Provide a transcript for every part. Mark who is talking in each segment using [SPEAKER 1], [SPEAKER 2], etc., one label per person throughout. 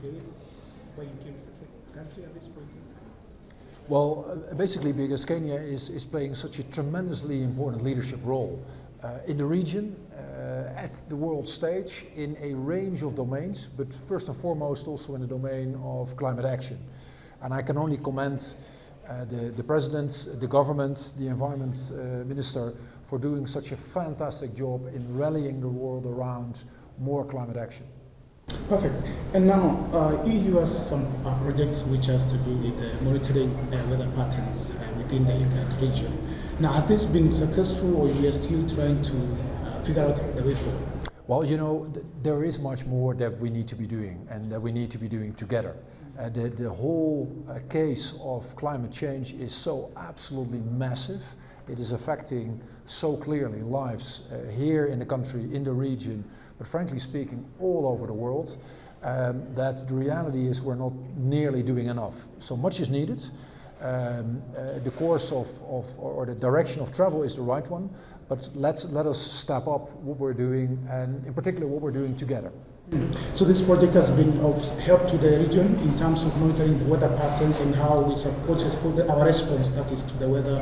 [SPEAKER 1] place why you came to the country at this point in time?
[SPEAKER 2] Well, basically because Kenya is playing such a tremendously important leadership role in the region, at the world stage, in a range of domains, but first and foremost also in the domain of climate action. And I can only commend the President, the government, the Environment Minister for doing such a fantastic job in rallying the world around more climate action.
[SPEAKER 1] Perfect. And now, EU has some projects which has to do with monitoring weather patterns within the ICAD region. Now, has this been successful, or you are still trying to figure out the way forward?
[SPEAKER 2] Well, you know, there is much more that we need to be doing, and that we need to be doing together. The whole case of climate change is so absolutely massive. It is affecting so clearly lives here in the country, in the region, but frankly speaking, all over the world, that the reality is we're not nearly doing enough. So much is needed. The course or the direction of travel is the right one, but let us step up what we're doing, and in particular what we're doing together.
[SPEAKER 1] So this project has been of help to the region in terms of monitoring the weather patterns and how we support our response, that is, to the weather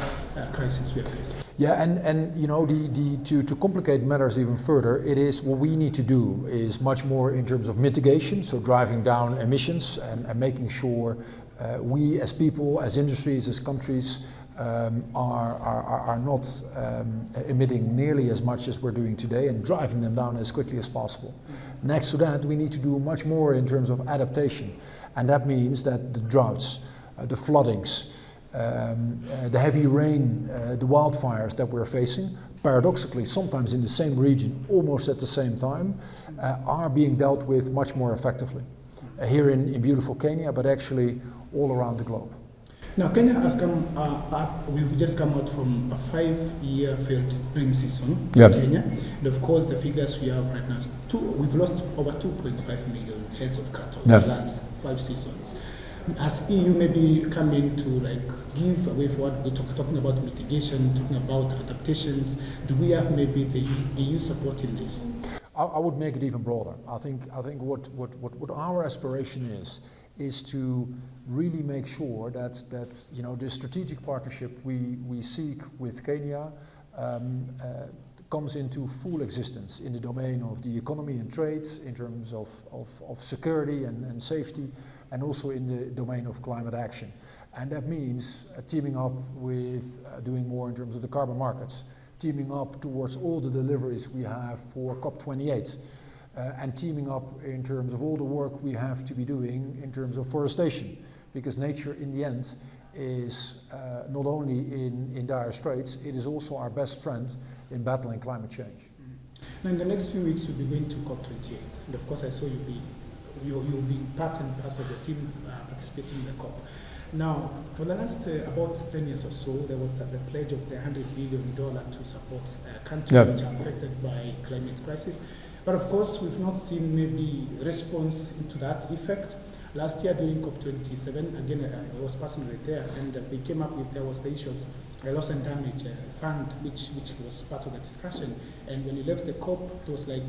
[SPEAKER 1] crisis we are facing.
[SPEAKER 2] Yeah, and you know, to complicate matters even further, it is what we need to do is much more in terms of mitigation, so driving down emissions and making sure we as people, as industries, as countries are not emitting nearly as much as we're doing today, and driving them down as quickly as possible. Next to that, we need to do much more in terms of adaptation, and that means that the droughts, the floodings, the heavy rain, the wildfires that we're facing, paradoxically sometimes in the same region, almost at the same time, are being dealt with much more effectively. Here in beautiful Kenya, but actually all around the globe.
[SPEAKER 1] Now, Kenya has come we've just come out from a 5-year failed rain season in Kenya. And of course, the figures we have right now is we've lost over 2.5 million heads of cattle in the last 5 seasons. As EU maybe come in to give a way forward, we're talking about mitigation, talking about adaptations. Do we have maybe the EU supporting this?
[SPEAKER 2] I would make it even broader. I think what our aspiration is to really make sure that you know, the strategic partnership we seek with Kenya comes into full existence in the domain of the economy and trade, in terms of security and safety, and also in the domain of climate action. And that means teaming up with doing more in terms of the carbon markets, teaming up towards all the deliveries we have for COP28, and teaming up in terms of all the work we have to be doing in terms of forestation, because nature in the end is not only in dire straits, it is also our best friend in battling climate change.
[SPEAKER 1] Now, in the next few weeks we'll be going to COP28, and of course I saw you'll be part and parcel of the team participating in the COP. Now, for the last about 10 years or so, there was the pledge of the $100 billion to support countries which are affected by climate crisis. But of course, we've not seen maybe response to that effect. Last year during COP27, again, I was personally there, and they came up with, there was the issue of a loss and damage fund, which was part of the discussion. And when you left the COP, it was like,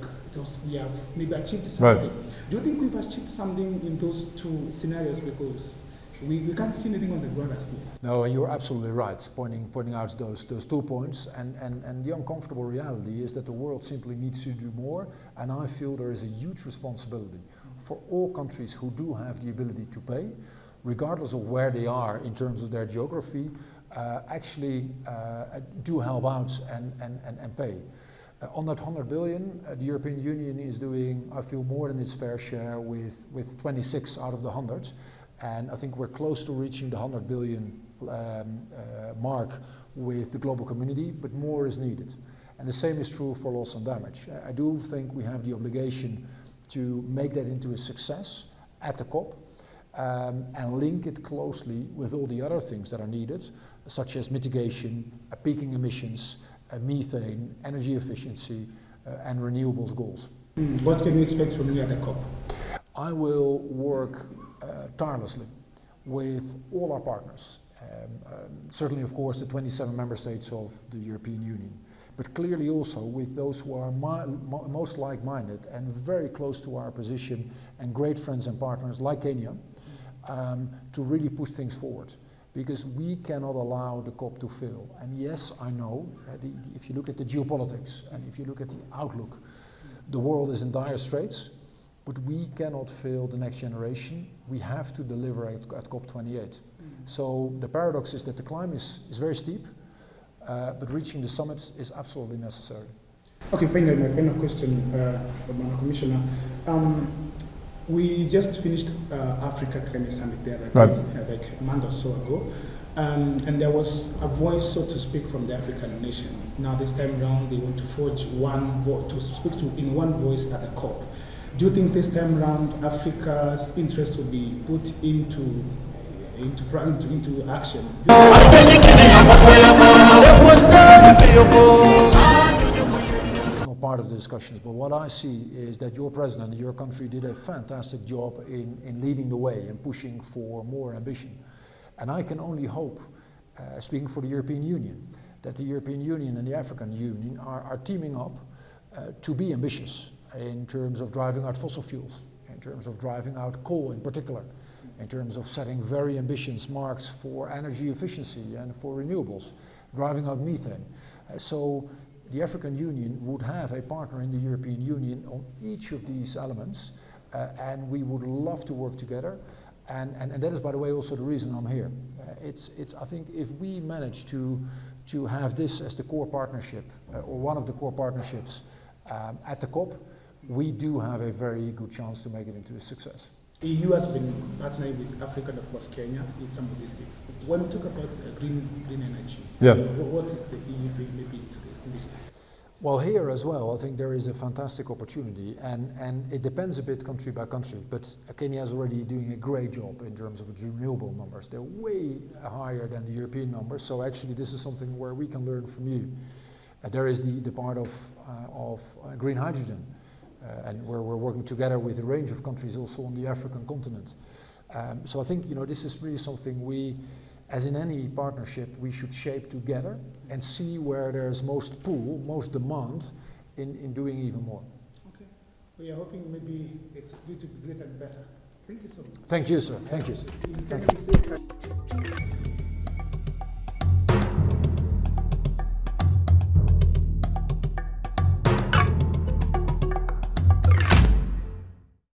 [SPEAKER 1] we have maybe achieved something. Right. Do you think we've achieved something in those two scenarios? Because we can't see anything on the ground as yet.
[SPEAKER 2] No, you're absolutely right, pointing out those 2 points. And the uncomfortable reality is that the world simply needs to do more. And I feel there is a huge responsibility for all countries who do have the ability to pay, regardless of where they are in terms of their geography, actually do help out and pay. On that 100 billion, the European Union is doing, I feel, more than its fair share with 26 out of the 100. And I think we're close to reaching the 100 billion mark with the global community, but more is needed. And the same is true for loss and damage. I do think we have the obligation to make that into a success at the COP, and link it closely with all the other things that are needed, such as mitigation, peaking emissions, methane, energy efficiency, and renewables goals.
[SPEAKER 1] What can we expect from you at the COP?
[SPEAKER 2] I will work tirelessly with all our partners, certainly of course the 27 member states of the European Union, but clearly also with those who are most like-minded and very close to our position and great friends and partners like Kenya, to really push things forward. Because we cannot allow the COP to fail. And yes, I know, if you look at the geopolitics and if you look at the outlook, the world is in dire straits, but we cannot fail the next generation. We have to deliver at COP28. So the paradox is that the climb is very steep, but reaching the summit is absolutely necessary.
[SPEAKER 1] Okay, finally, my final question, Madam Commissioner. We just finished Africa Climate Summit the other day, like a month or so ago, and there was a voice, so to speak, from the African nations. Now this time around, they want to forge one vote, to speak in one voice at the COP. Do you think this time around Africa's interest will be put into action?
[SPEAKER 2] Part of the discussions, but what I see is that your president, your country did a fantastic job in leading the way and pushing for more ambition. And I can only hope, speaking for the European Union, that the European Union and the African Union are teaming up to be ambitious in terms of driving out fossil fuels, in terms of driving out coal in particular, in terms of setting very ambitious marks for energy efficiency and for renewables, driving out methane. So the African Union would have a partner in the European Union on each of these elements, and we would love to work together. And that is, by the way, also the reason I'm here. I think if we manage to have this as the core partnership, or one of the core partnerships at the COP, we do have a very good chance to make it into a success.
[SPEAKER 1] The EU has been partnering with Africa and of course Kenya in some of these things. But when we talk about green energy, what is the EU doing maybe in this?
[SPEAKER 2] Well, here as well, I think there is a fantastic opportunity, and it depends a bit country by country, but Kenya is already doing a great job in terms of its renewable numbers. They're way higher than the European numbers, so actually this is something where we can learn from you. There is the part of green hydrogen, and where we're working together with a range of countries also on the African continent. So I think this is really something we, as in any partnership, we should shape together and see where there's most pull, most demand in doing even more.
[SPEAKER 1] Okay. We are hoping maybe it's going to be greater and better. Thank you so much.
[SPEAKER 2] Thank you, sir. Thank you.
[SPEAKER 1] Thank you.